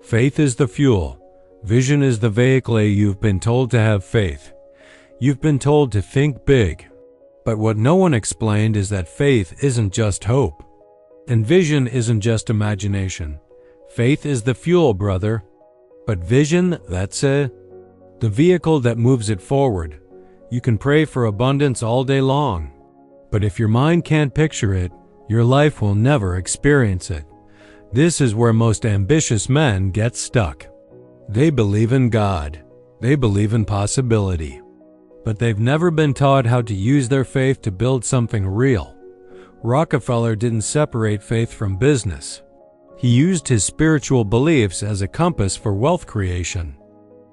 Faith is the fuel. Vision is the vehicle. You've been told to have faith. You've been told to think big. But what no one explained is that faith isn't just hope. And vision isn't just imagination. Faith is the fuel, brother. But vision, that's the vehicle that moves it forward. You can pray for abundance all day long. But if your mind can't picture it, your life will never experience it. This is where most ambitious men get stuck. They believe in God. They believe in possibility. But they've never been taught how to use their faith to build something real. Rockefeller didn't separate faith from business. He used his spiritual beliefs as a compass for wealth creation.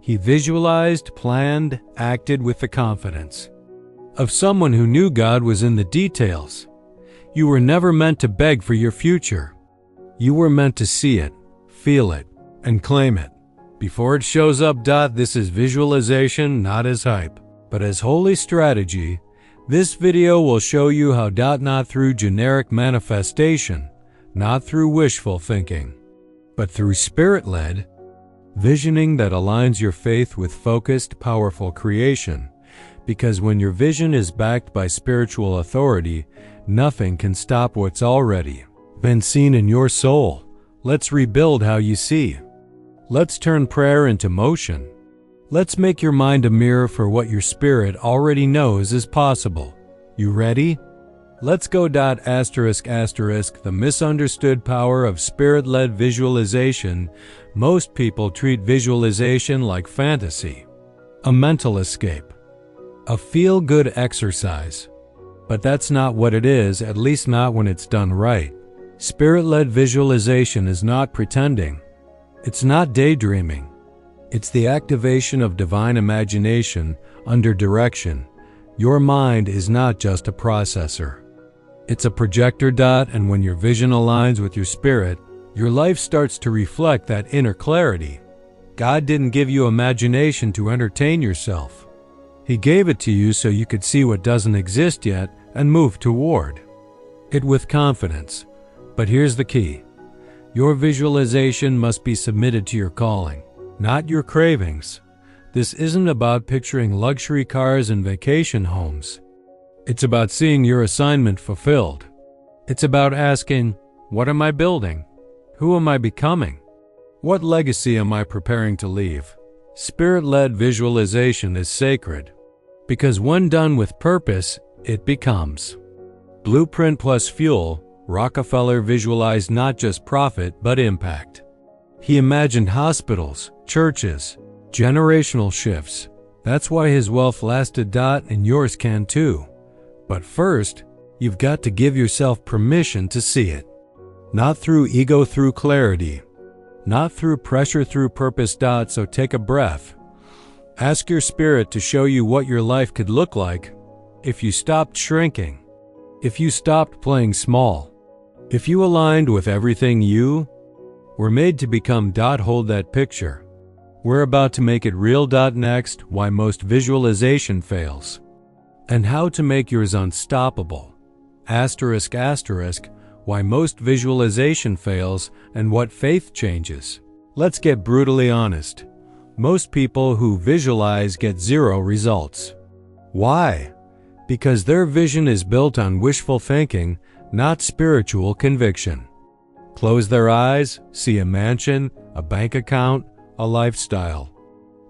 He visualized, planned, acted with the confidence of someone who knew God was in the details. You were never meant to beg for your future. You were meant to see it, feel it, and claim it before it shows up. This is visualization, not as hype, but as holy strategy. This video will show you how. Not through generic manifestation, not through wishful thinking, but through spirit-led visioning that aligns your faith with focused, powerful creation. Because when your vision is backed by spiritual authority, nothing can stop what's already been seen in your soul. Let's rebuild how you see. Let's turn prayer into motion. Let's make your mind a mirror for what your spirit already knows is possible. You ready? Let's go. The misunderstood power of spirit-led visualization. Most people treat visualization like fantasy, a mental escape, a feel-good exercise. But that's not what it is, at least not when it's done right. Spirit-led visualization is not pretending. It's not daydreaming. It's the activation of divine imagination under direction. Your mind is not just a processor. It's a projector. And when your vision aligns with your spirit, your life starts to reflect that inner clarity. God didn't give you imagination to entertain yourself. He gave it to you so you could see what doesn't exist yet and move toward it with confidence. But here's the key. Your visualization must be submitted to your calling, not your cravings. This isn't about picturing luxury cars and vacation homes. It's about seeing your assignment fulfilled. It's about asking, what am I building? Who am I becoming? What legacy am I preparing to leave? Spirit-led visualization is sacred, because when done with purpose, it becomes blueprint plus fuel. Rockefeller visualized not just profit, but impact. He imagined hospitals, churches, generational shifts. That's why his wealth lasted. And yours can too. But first, you've got to give yourself permission to see it. Not through ego, through clarity. Not through pressure, through purpose. So take a breath. Ask your spirit to show you what your life could look like if you stopped shrinking, if you stopped playing small, if you aligned with everything you were made to become. Hold that picture. We're about to make it real. Next, why most visualization fails, and how to make yours unstoppable. Why most visualization fails and what faith changes. Let's get brutally honest. Most people who visualize get zero results. Why? Because their vision is built on wishful thinking, not spiritual conviction. Close their eyes, see a mansion, a bank account, a lifestyle.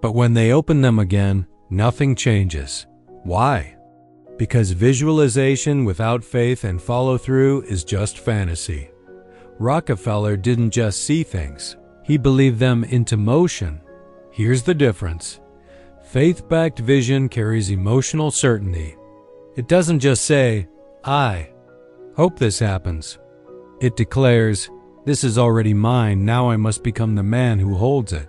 But when they open them again, nothing changes. Why? Because visualization without faith and follow-through is just fantasy. Rockefeller didn't just see things. He believed them into motion. Here's the difference. Faith-backed vision carries emotional certainty. It doesn't just say, I hope this happens. It declares, this is already mine, now I must become the man who holds it.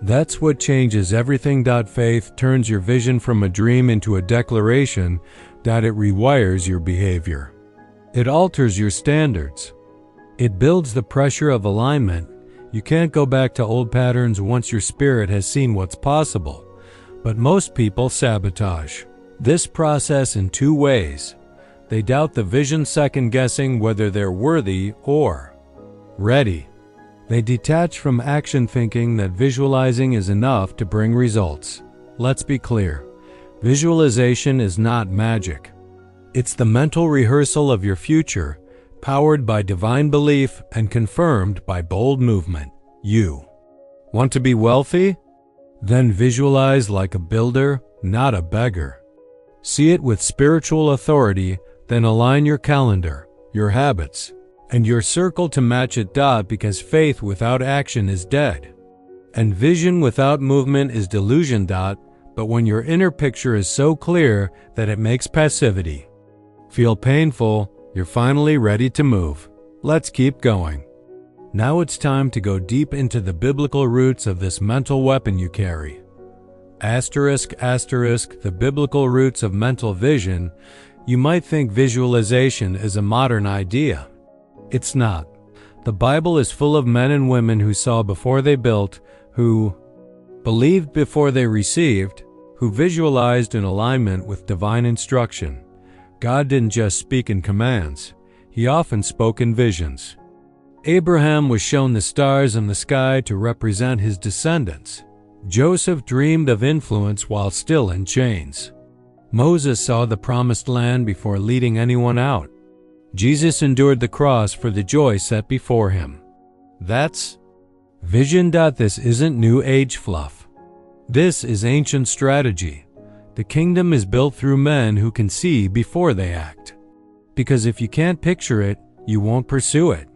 That's what changes everything. Faith turns your vision from a dream into a declaration. It rewires your behavior. It alters your standards. It builds the pressure of alignment. You can't go back to old patterns once your spirit has seen what's possible. But most people sabotage this process in two ways. They doubt the vision, second-guessing whether they're worthy or ready. They detach from action, thinking that visualizing is enough to bring results. Let's be clear. Visualization is not magic. It's the mental rehearsal of your future, powered by divine belief and confirmed by bold movement. You want to be wealthy? Then visualize like a builder, not a beggar. See it with spiritual authority, then align your calendar, your habits, and your circle to match it. Because faith without action is dead, and vision without movement is delusion. But when your inner picture is so clear that it makes passivity feel painful, you're finally ready to move. Let's keep going. Now it's time to go deep into the biblical roots of this mental weapon you carry. The biblical roots of mental vision. You might think visualization is a modern idea. It's not. The Bible is full of men and women who saw before they built, who believed before they received, who visualized in alignment with divine instruction. God didn't just speak in commands. He often spoke in visions. Abraham was shown the stars in the sky to represent his descendants. Joseph dreamed of influence while still in chains. Moses saw the promised land before leading anyone out. Jesus endured the cross for the joy set before him. That's vision. This isn't new age fluff. This is ancient strategy. The kingdom is built through men who can see before they act. Because if you can't picture it, you won't pursue it.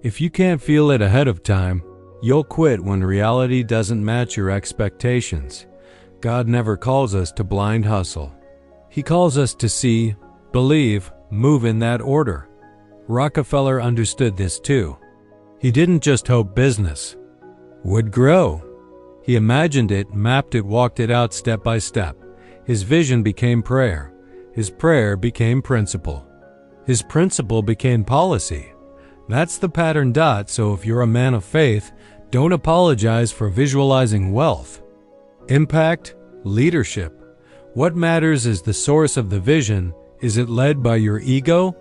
If you can't feel it ahead of time, you'll quit when reality doesn't match your expectations. God never calls us to blind hustle. He calls us to see, believe, move in that order. Rockefeller understood this too. He didn't just hope business would grow. He imagined it, mapped it, walked it out step by step. His vision became prayer. His prayer became principle. His principle became policy. That's the pattern. So if you're a man of faith, don't apologize for visualizing wealth, impact, leadership. What matters is the source of the vision. Is it led by your ego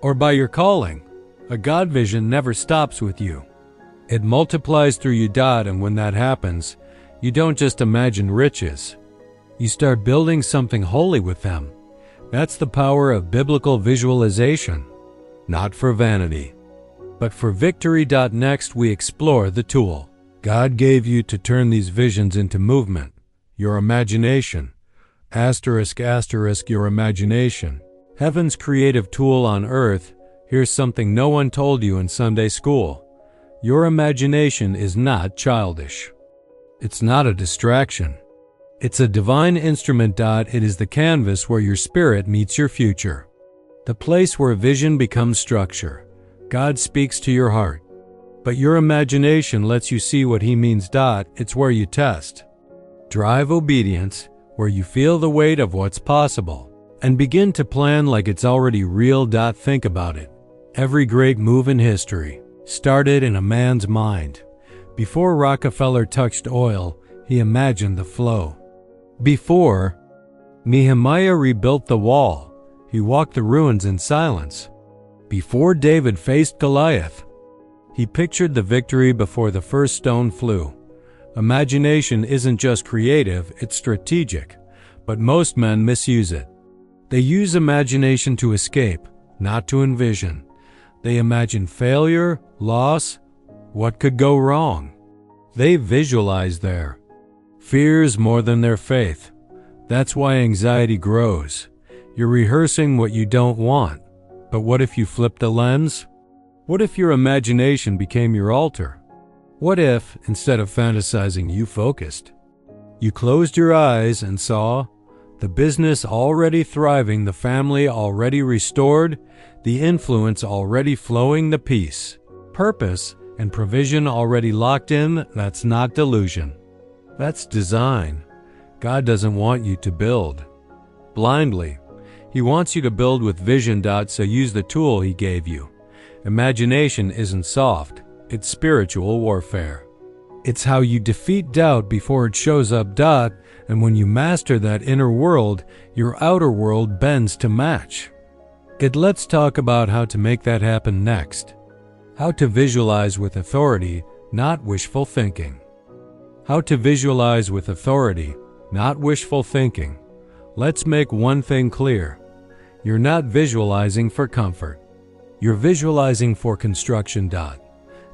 or by your calling? A God vision never stops with you. It multiplies through you. And when that happens, you don't just imagine riches. You start building something holy with them. That's the power of biblical visualization. Not for vanity, but for victory. Next, we explore the tool God gave you to turn these visions into movement. Your imagination. Your imagination. Heaven's creative tool on earth. Here's something no one told you in Sunday school. Your imagination is not childish. It's not a distraction. It's a divine instrument. It is the canvas where your spirit meets your future. The place where vision becomes structure. God speaks to your heart, but your imagination lets you see what he means. It's where you test, drive obedience, where you feel the weight of what's possible, and begin to plan like it's already real. Think about it. Every great move in history started in a man's mind. Before Rockefeller touched oil, he imagined the flow. Before Nehemiah rebuilt the wall, he walked the ruins in silence. Before David faced Goliath, he pictured the victory before the first stone flew. Imagination isn't just creative, it's strategic, but most men misuse it. They use imagination to escape, not to envision. They imagine failure, loss, what could go wrong. They visualize their fears more than their faith. That's why anxiety grows. You're rehearsing what you don't want. But what if you flipped the lens? What if your imagination became your altar? What if, instead of fantasizing, you focused? You closed your eyes and saw the business already thriving, the family already restored, the influence already flowing, the peace, purpose, and provision already locked in. That's not delusion. That's design. God doesn't want you to build blindly. He wants you to build with vision. So use the tool he gave you. Imagination isn't soft, it's spiritual warfare. It's how you defeat doubt before it shows up. And when you master that inner world, your outer world bends to match it. Let's talk about how to make that happen next. How to visualize with authority, not wishful thinking. How to visualize with authority, not wishful thinking. Let's make one thing clear. You're not visualizing for comfort. You're visualizing for construction.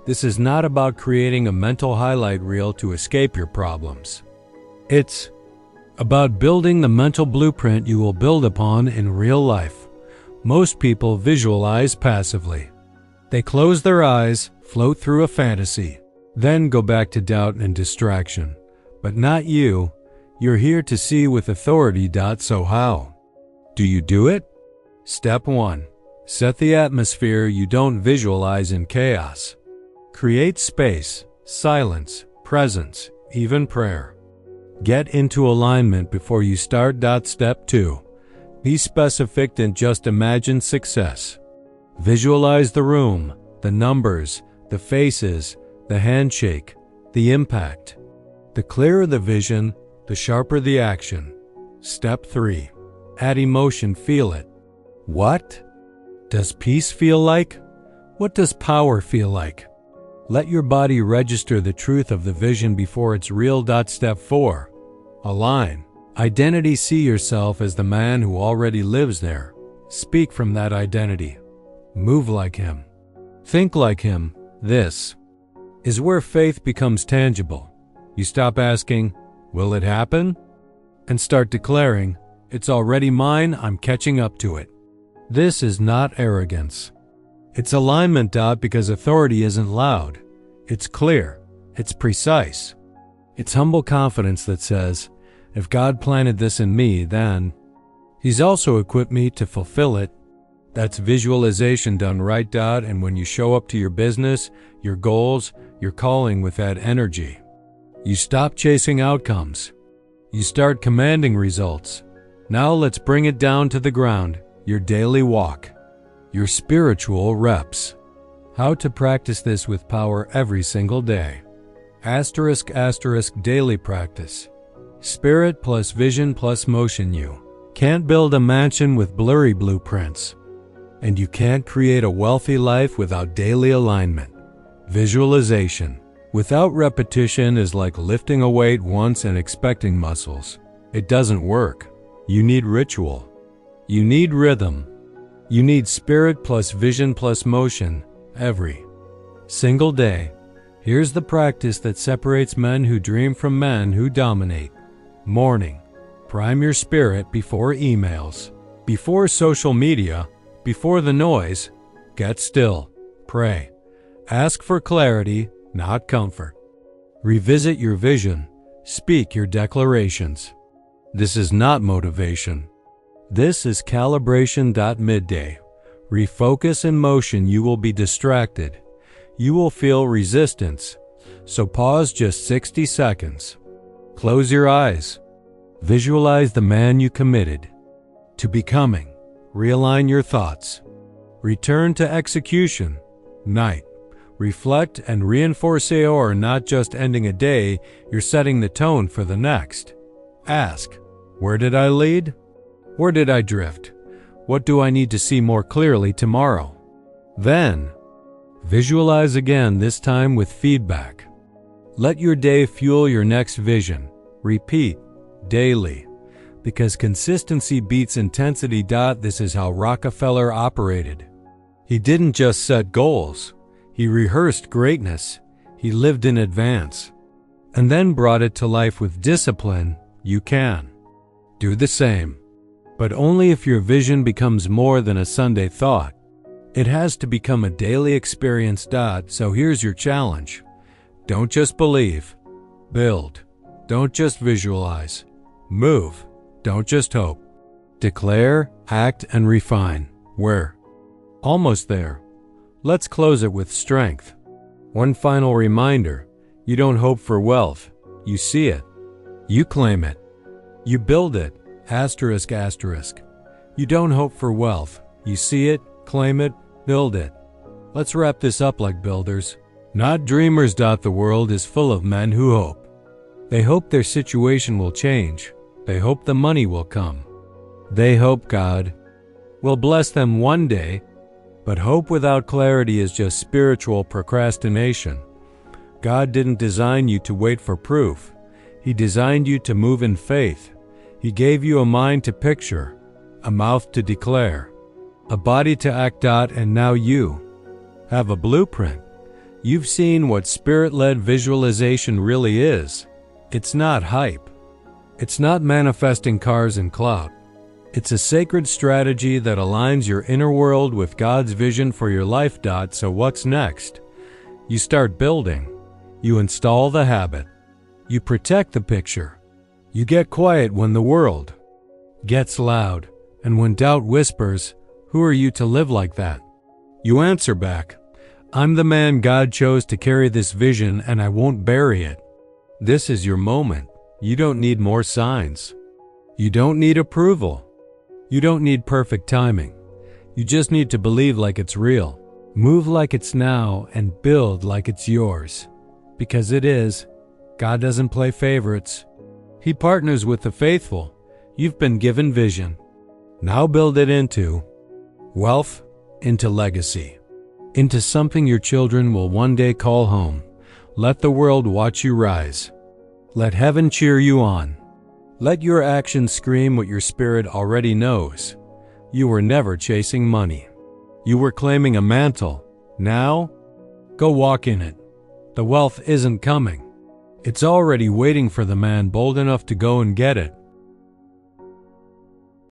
This is not about creating a mental highlight reel to escape your problems. It's about building the mental blueprint you will build upon in real life. Most people visualize passively. They close their eyes, float through a fantasy, then go back to doubt and distraction. But not you. You're here to see with authority. So how do you do it? Step 1. Set the atmosphere you don't visualize in chaos. Create space, silence, presence, even prayer. Get into alignment before you start. Step 2. Be specific and just imagine success. Visualize the room, the numbers, the faces, the handshake, the impact. The clearer the vision, the sharper the action. Step 3. Add emotion. Feel it. What does peace feel like? What does power feel like? Let your body register the truth of the vision before it's real. Step 4. Align. Identity. See yourself as the man who already lives there. Speak from that identity. Move like him. Think like him. This is where faith becomes tangible. You stop asking, will it happen? And start declaring, it's already mine, I'm catching up to it. This is not arrogance. It's alignment. Because authority isn't loud. It's clear. It's precise. It's humble confidence that says, if God planted this in me, then He's also equipped me to fulfill it. That's visualization done right. And when you show up to your business, your goals, your calling with that energy, you stop chasing outcomes. You start commanding results. Now let's bring it down to the ground, your daily walk, your spiritual reps. How to practice this with power every single day. *** daily practice. Spirit plus vision plus motion. You can't build a mansion with blurry blueprints. And you can't create a wealthy life without daily alignment. Visualization without repetition is like lifting a weight once and expecting muscles. It doesn't work. You need ritual. You need rhythm. You need spirit plus vision plus motion every single day. Here's the practice that separates men who dream from men who dominate. Morning. Prime your spirit before emails, before social media, before the noise. Get still. Pray. Ask for clarity, not comfort. Revisit your vision. Speak your declarations. This is not motivation. This is calibration. Midday. Refocus in motion. You will be distracted. You will feel resistance. So pause just 60 seconds. Close your eyes. Visualize the man you committed to becoming. Realign your thoughts. Return to execution. Night. Reflect and reinforce. You're not just ending a day, you're setting the tone for the next. Ask, where did I lead? Where did I drift? What do I need to see more clearly tomorrow? Then, visualize again, this time with feedback. Let your day fuel your next vision. Repeat daily, because consistency beats intensity. This is how Rockefeller operated. He didn't just set goals. He rehearsed greatness. He lived in advance, and then brought it to life with discipline. You can do the same, but only if your vision becomes more than a Sunday thought. It has to become a daily experience. So here's your challenge. Don't just believe. Build. Don't just visualize. Move. Don't just hope. Declare, act, and refine. We're almost there. Let's close it with strength. One final reminder. You don't hope for wealth. You see it. You claim it. You build it. ***. You don't hope for wealth. You see it, claim it, build it. Let's wrap this up like builders, not dreamers. The world is full of men who hope. They hope their situation will change. They hope the money will come. They hope God will bless them one day. But hope without clarity is just spiritual procrastination. God didn't design you to wait for proof. He designed you to move in faith. He gave you a mind to picture, a mouth to declare, a body to act out, and now you have a blueprint. You've seen what spirit-led visualization really is. It's not hype. It's not manifesting cars and clout. It's a sacred strategy that aligns your inner world with God's vision for your life. So what's next? You start building. You install the habit. You protect the picture. You get quiet when the world gets loud. And when doubt whispers, who are you to live like that? You answer back, I'm the man God chose to carry this vision, and I won't bury it. This is your moment. You don't need more signs. You don't need approval. You don't need perfect timing. You just need to believe like it's real. Move like it's now and build like it's yours. Because it is. God doesn't play favorites. He partners with the faithful. You've been given vision. Now build it into wealth, into legacy, into something your children will one day call home. Let the world watch you rise. Let heaven cheer you on. Let your actions scream what your spirit already knows. You were never chasing money. You were claiming a mantle. Now, go walk in it. The wealth isn't coming. It's already waiting for the man bold enough to go and get it.